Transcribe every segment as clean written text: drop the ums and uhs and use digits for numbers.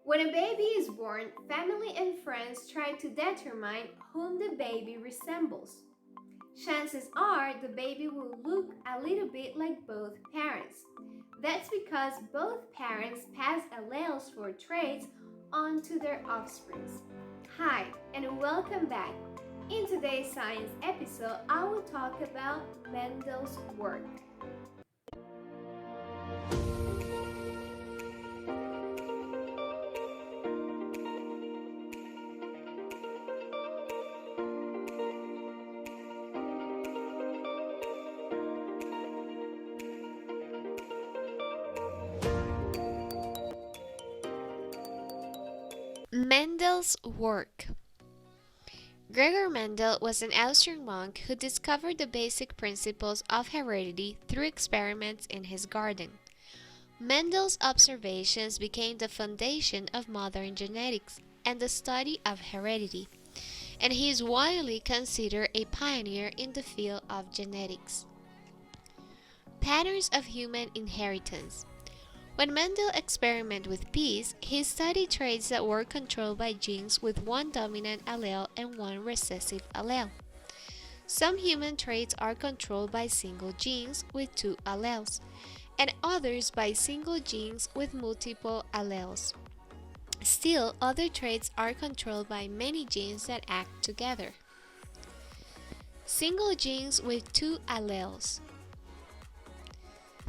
When a baby is born, family and friends try to determine whom the baby resembles. Chances are the baby will look a little bit like both parents. That's because both parents pass alleles for traits onto their offsprings. Hi, and welcome back. In today's science episode, I will talk about Mendel's work. Mendel's work. Gregor Mendel was an Austrian monk who discovered the basic principles of heredity through experiments in his garden. Mendel's observations became the foundation of modern genetics and the study of heredity, and he is widely considered a pioneer in the field of genetics. Patterns of human inheritance. When Mendel experimented with peas, he studied traits that were controlled by genes with one dominant allele and one recessive allele. Some human traits are controlled by single genes with two alleles, and others by single genes with multiple alleles. Still, other traits are controlled by many genes that act together. Single genes with two alleles.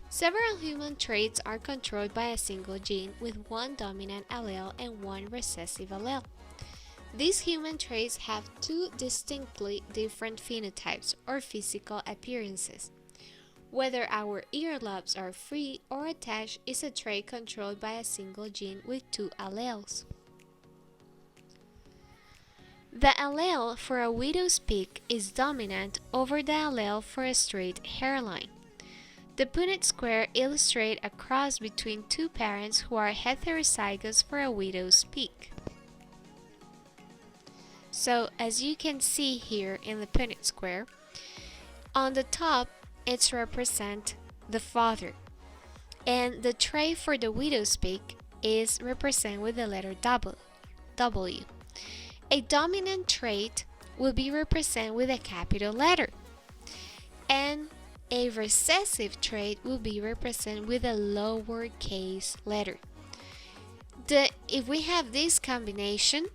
Several human traits are controlled by a single gene with one dominant allele and one recessive allele. These human traits have two distinctly different phenotypes or physical appearances. Whether our earlobes are free or attached is a trait controlled by a single gene with two alleles. The allele for a widow's peak is dominant over the allele for a straight hairline. The Punnett square illustrates a cross between two parents who are heterozygous for a widow's peak. So, as you can see here in the Punnett square, on the top it's represent the father, and the trait for the widow's peak is represented with the letter W. A dominant trait will be represented with a capital letter, and a recessive trait will be represented with a lowercase letter. If we have this combination,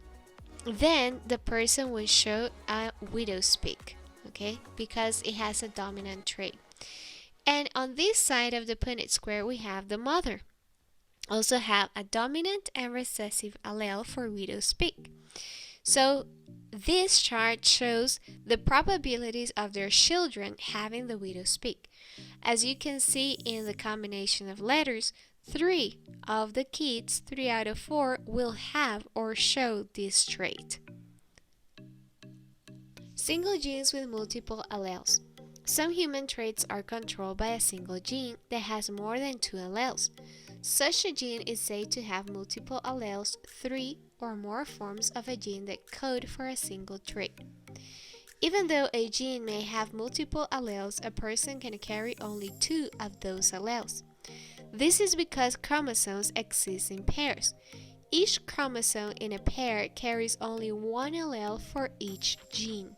then the person will show a widow's peak, okay, because it has a dominant trait. And on this side of the Punnett square, we have the mother. Also have a dominant and recessive allele for widow's peak. So this chart shows the probabilities of their children having the widow's peak. As you can see in the combination of letters, 3 of the kids, 3 out of 4, will have or show this trait. Single genes with multiple alleles. Some human traits are controlled by a single gene that has more than 2 alleles. Such a gene is said to have multiple alleles, 3 or more forms of a gene that code for a single trait. Even though a gene may have multiple alleles, a person can carry only 2 of those alleles. This is because chromosomes exist in pairs. Each chromosome in a pair carries only one allele for each gene.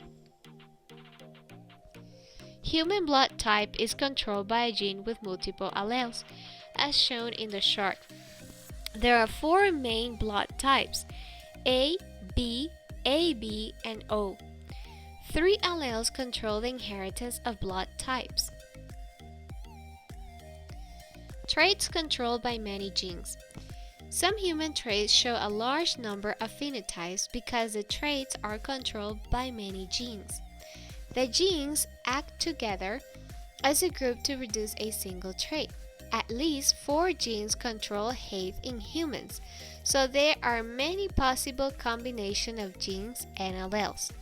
Human blood type is controlled by a gene with multiple alleles, as shown in the chart. There are 4 main blood types: A, B, AB, and O. 3 alleles control the inheritance of blood types. Traits controlled by many genes. Some human traits show a large number of phenotypes because the traits are controlled by many genes. The genes act together as a group to produce a single trait. At least 4 genes control height in humans, so there are many possible combinations of genes and alleles.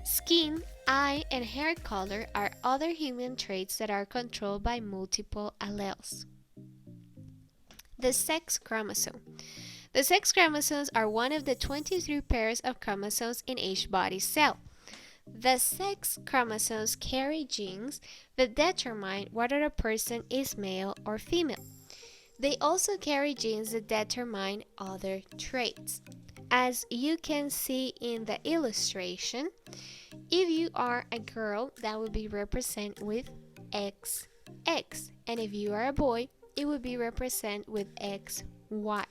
Skin, eye, and hair color are other human traits that are controlled by multiple alleles. The sex chromosome. The sex chromosomes are one of the 23 pairs of chromosomes in each body cell. The sex chromosomes carry genes that determine whether a person is male or female. They also carry genes that determine other traits. As you can see in the illustration, if you are a girl, that would be represented with XX, and if you are a boy, it would be represented with XY.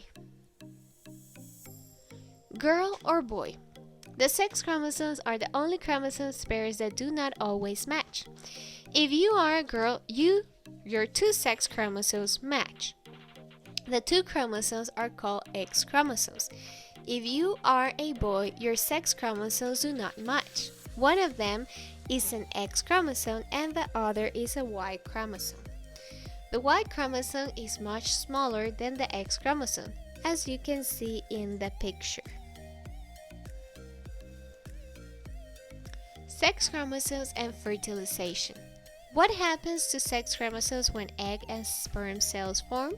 Girl or boy? The sex chromosomes are the only chromosome pairs that do not always match. If you are a girl, your two sex chromosomes match. The two chromosomes are called X chromosomes. If you are a boy, your sex chromosomes do not match. One of them is an X chromosome and the other is a Y chromosome. The Y chromosome is much smaller than the X chromosome, as you can see in the picture. Sex chromosomes and fertilization. What happens to sex chromosomes when egg and sperm cells form?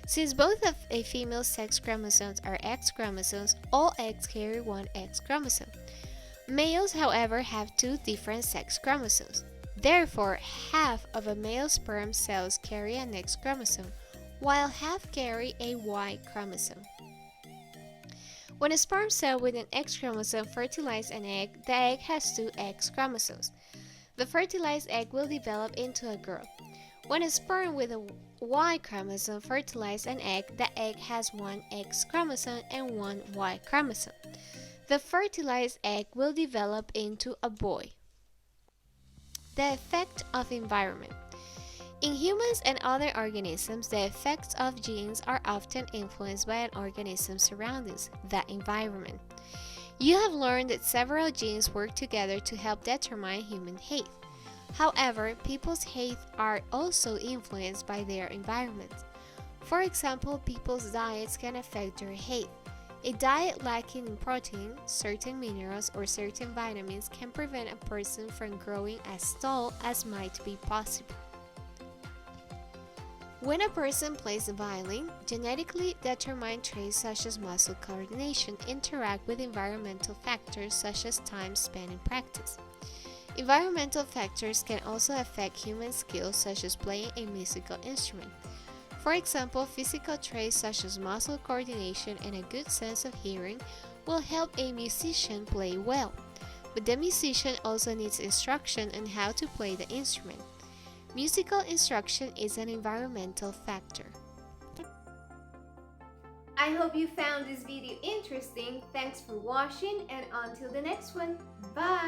Since both of a female sex chromosomes are X chromosomes, all eggs carry one X chromosome. Males, however, have two different sex chromosomes. Therefore, half of a male sperm cells carry an X chromosome, while half carry a Y chromosome. When a sperm cell with an X chromosome fertilizes an egg, the egg has two X chromosomes. The fertilized egg will develop into a girl. When a sperm with a Y chromosome fertilizes an egg, the egg has one X chromosome and one Y chromosome. The fertilized egg will develop into a boy. The effect of environment. In humans and other organisms, the effects of genes are often influenced by an organism's surroundings, the environment. You have learned that several genes work together to help determine human height. However, people's height are also influenced by their environment. For example, people's diets can affect their height. A diet lacking in protein, certain minerals, or certain vitamins can prevent a person from growing as tall as might be possible. When a person plays the violin, genetically determined traits such as muscle coordination interact with environmental factors such as time spent in practice. Environmental factors can also affect human skills such as playing a musical instrument. For example, physical traits such as muscle coordination and a good sense of hearing will help a musician play well, but the musician also needs instruction on how to play the instrument. Musical instruction is an environmental factor. I hope you found this video interesting. Thanks for watching and until the next one. Bye!